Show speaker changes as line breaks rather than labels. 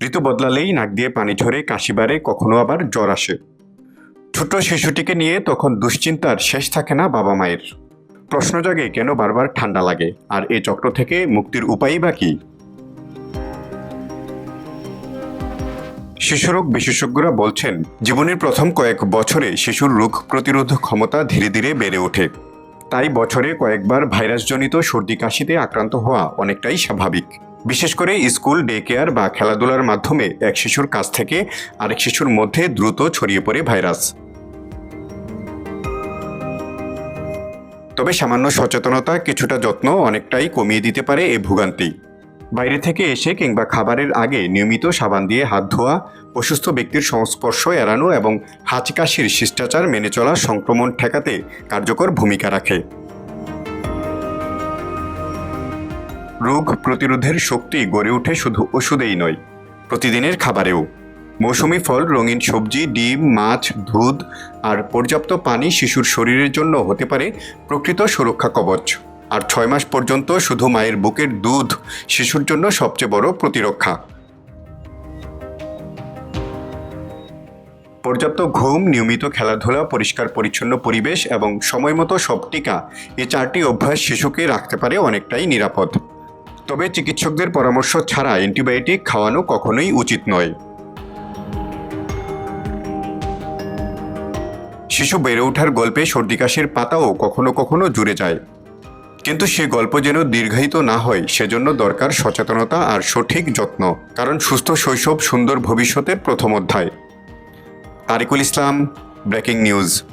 ঋতু বদলালেই নাক দিয়ে পানি ঝরে, কাশি বাড়ে, কখনো আবার জ্বর আসে। ছোট্ট শিশুটিকে নিয়ে তখন দুশ্চিন্তার শেষ থাকে না বাবা মায়ের। প্রশ্ন জাগে, কেন বারবার ঠান্ডা লাগে, আর এই চক্র থেকে মুক্তির উপায়ই বা কি? শিশুরোগ বিশেষজ্ঞরা বলছেন, জীবনের প্রথম কয়েক বছরে শিশুর রোগ প্রতিরোধ ক্ষমতা ধীরে ধীরে বেড়ে ওঠে। তাই বছরে কয়েকবার ভাইরাসজনিত সর্দি কাশিতে আক্রান্ত হওয়া অনেকটাই স্বাভাবিক। বিশেষ করে স্কুল, ডে কেয়ার বা খেলাধুলার মাধ্যমে এক শিশুর কাছ থেকে আরেক শিশুর মধ্যে দ্রুত ছড়িয়ে পড়ে ভাইরাস। তবে সামান্য সচেতনতা, কিছুটা যত্ন অনেকটাই কমিয়ে দিতে পারে এই ভোগান্তি। বাইরে থেকে এসে কিংবা খাবারের আগে নিয়মিত সাবান দিয়ে হাত ধোয়া, অসুস্থ ব্যক্তির সংস্পর্শ এড়ানো এবং হাঁচি কাশির শিষ্টাচার মেনে চলা সংক্রমণ ঠেকাতে কার্যকর ভূমিকা রাখে। রোগ প্রতিরোধের শক্তি গড়ে ওঠে শুধু ওষুধেই নয়, প্রতিদিনের খাবারেও। মৌসুমি ফল, রঙিন সবজি, ডিম, মাছ, দুধ আর পর্যাপ্ত পানি শিশুর শরীরের জন্য হতে পারে প্রকৃত সুরক্ষা কবচ। আর 6 মাস পর্যন্ত শুধু মায়ের বুকের দুধ শিশুর জন্য সবচেয়ে বড় প্রতিরক্ষা। পর্যাপ্ত ঘুম, নিয়মিত খেলাধুলা, পরিষ্কার পরিচ্ছন্ন পরিবেশ এবং সময়মতো সব টিকা, এই 4টি অভ্যাস শিশুকে রাখতে পারে অনেকটাই নিরাপদ। তবে চিকিৎসকদের পরামর্শ ছাড়া অ্যান্টিবায়োটিক খাওয়ানো কখনোই উচিত নয়। শিশু বেড়ে ওঠার গল্পে সর্দি কাশির পাতাও কখনো কখনো জুড়ে যায়, কিন্তু সে গল্প যেন দীর্ঘায়িত না হয় সেজন্য দরকার সচেতনতা আর সঠিক যত্ন। কারণ সুস্থ শৈশব সুন্দর ভবিষ্যতের প্রথম অধ্যায়। তারিকুল ইসলাম, ব্রেকিং নিউজ।